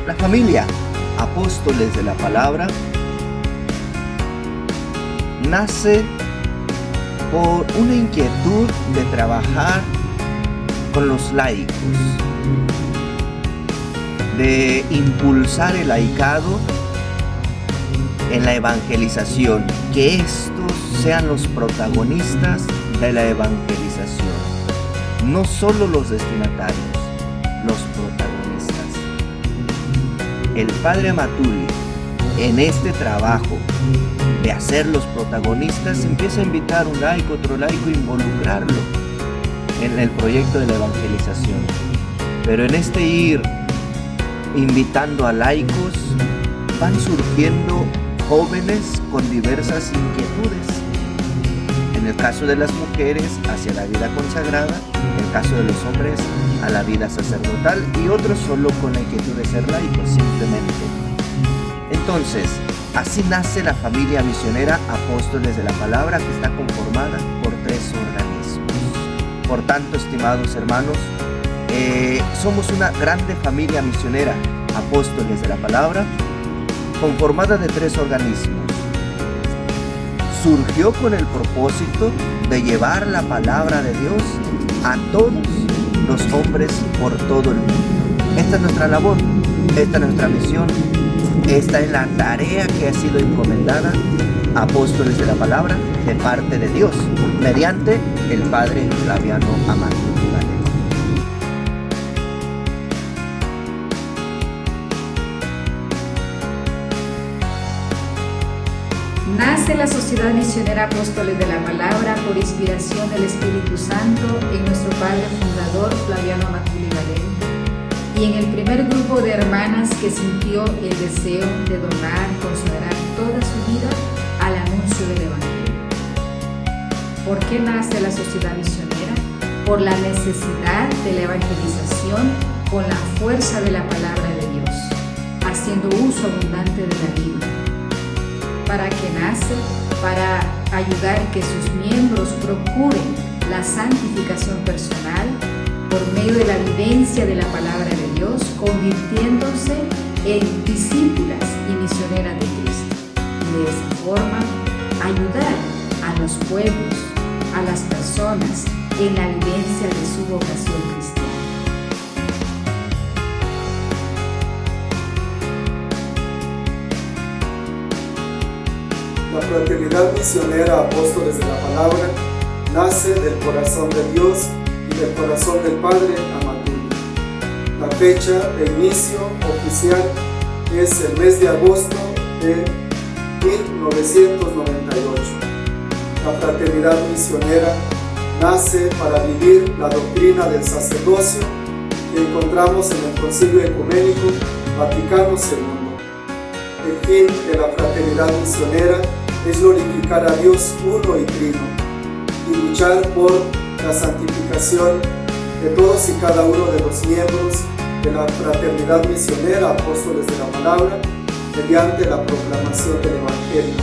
La familia Apóstoles de la Palabra nace por una inquietud de trabajar con los laicos, de impulsar el laicado en la evangelización, que estos sean los protagonistas de la evangelización, no solo los destinatarios, los protagonistas. El padre Amatuli, en este trabajo de hacer los protagonistas, empieza a invitar a un laico, otro laico, involucrarlo en el proyecto de la evangelización. Pero en este ir invitando a laicos, van surgiendo jóvenes con diversas inquietudes. En el caso de las mujeres, hacia la vida consagrada; en el caso de los hombres, a la vida sacerdotal, y otros solo con la inquietud de ser laicos, simplemente. Entonces, así nace la familia misionera Apóstoles de la Palabra, que está conformada por 3 organismos. Por tanto, estimados hermanos, somos una grande familia misionera, Apóstoles de la Palabra, conformada de 3 organismos. Surgió con el propósito de llevar la palabra de Dios a todos los hombres por todo el mundo. Esta es nuestra labor, esta es nuestra misión, esta es la tarea que ha sido encomendada a Apóstoles de la Palabra de parte de Dios, mediante el Padre Flaviano Amatuli Valente. Nace la Sociedad Misionera Apóstoles de la Palabra por inspiración del Espíritu Santo en nuestro Padre Fundador Flaviano Amatuli Valente, y en el primer grupo de hermanas que sintió el deseo de donar, consagrar toda su vida al anuncio del Evangelio. ¿Por qué nace la Sociedad Misionera? Por la necesidad de la evangelización con la fuerza de la palabra de Dios, haciendo uso abundante de la Biblia. ¿Para qué nace? Para ayudar que sus miembros procuren la santificación personal por medio de la vivencia de la palabra de Dios, convirtiéndose en discípulas y misioneras de Cristo. Y de esa forma, ayudar a los pueblos, a las personas en la vivencia de su vocación cristiana. La Fraternidad Misionera Apóstoles de la Palabra nace del corazón de Dios y del corazón del Padre Amatuli. La fecha de inicio oficial es el mes de agosto de 1998. La Fraternidad Misionera nace para vivir la doctrina del sacerdocio que encontramos en el Concilio Ecuménico Vaticano II. El fin de la Fraternidad Misionera es glorificar a Dios uno y trino y luchar por la santificación de todos y cada uno de los miembros de la Fraternidad Misionera Apóstoles de la Palabra mediante la proclamación del Evangelio,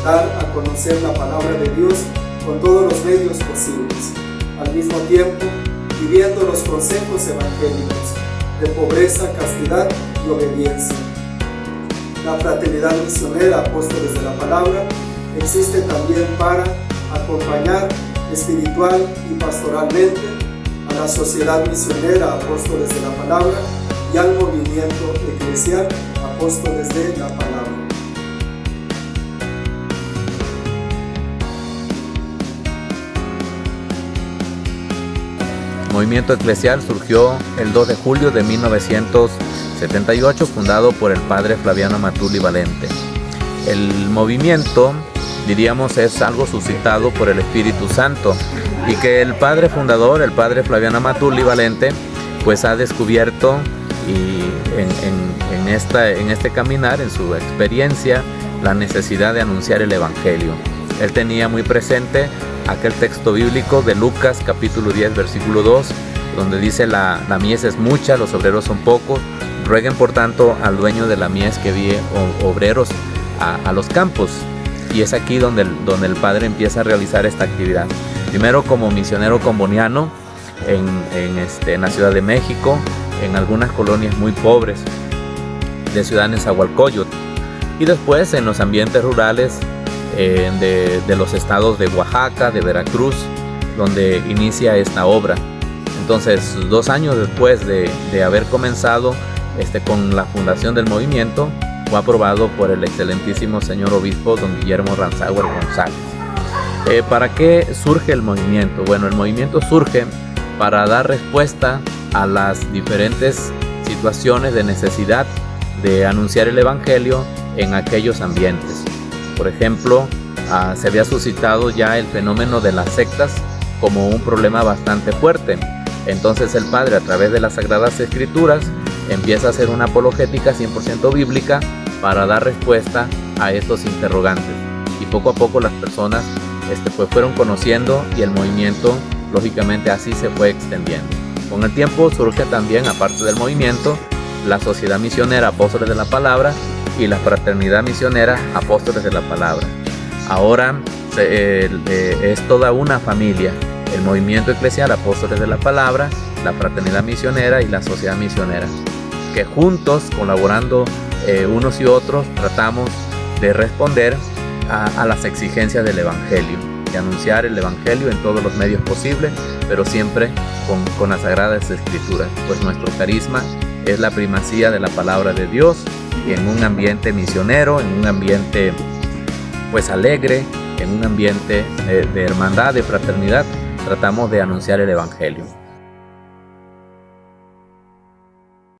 dar a conocer la palabra de Dios con todos los medios posibles, al mismo tiempo viviendo los consejos evangélicos de pobreza, castidad y obediencia. La Fraternidad Misionera Apóstoles de la Palabra existe también para acompañar espiritual y pastoralmente a la Sociedad Misionera Apóstoles de la Palabra y al movimiento eclesial Apóstoles de la Palabra. El movimiento eclesial surgió el 2 de julio de 1978, fundado por el padre Flaviano Amatuli Valente. El movimiento, diríamos, es algo suscitado por el Espíritu Santo y que el padre fundador, el padre Flaviano Amatuli Valente, pues ha descubierto y en este caminar, en su experiencia, la necesidad de anunciar el Evangelio. Él tenía muy presente aquel texto bíblico de Lucas capítulo 10 versículo 2, donde dice la mies es mucha, los obreros son pocos, rueguen por tanto al dueño de la mies que envíe obreros a los campos. Y es aquí donde el padre empieza a realizar esta actividad. Primero como misionero comboniano en la Ciudad de México, en algunas colonias muy pobres. de Ciudad Nezahualcóyotl, y después en los ambientes rurales de los estados de Oaxaca, de Veracruz, donde inicia esta obra. Entonces, 2 años después de haber comenzado con la fundación del movimiento, fue aprobado por el excelentísimo señor obispo don Guillermo Ranzáuer González. ¿Para qué surge el movimiento? Bueno, el movimiento surge para dar respuesta a las diferentes situaciones de necesidad de anunciar el evangelio en aquellos ambientes. Por ejemplo, se había suscitado ya el fenómeno de las sectas como un problema bastante fuerte. Entonces el padre, a través de las Sagradas Escrituras, empieza a hacer una apologética 100% bíblica para dar respuesta a estos interrogantes. Y poco a poco las personas pues fueron conociendo, y el movimiento lógicamente así se fue extendiendo. Con el tiempo surge también, aparte del movimiento, la Sociedad Misionera Apóstoles de la Palabra y la Fraternidad Misionera Apóstoles de la Palabra. Ahora es toda una familia: el movimiento eclesial Apóstoles de la Palabra, la Fraternidad Misionera y la Sociedad Misionera, que juntos, colaborando unos y otros, tratamos de responder a las exigencias del Evangelio, de anunciar el Evangelio en todos los medios posibles, pero siempre con las Sagradas Escrituras, pues nuestro carisma es la primacía de la palabra de Dios, y en un ambiente misionero, en un ambiente pues alegre, en un ambiente de hermandad, de fraternidad, tratamos de anunciar el Evangelio.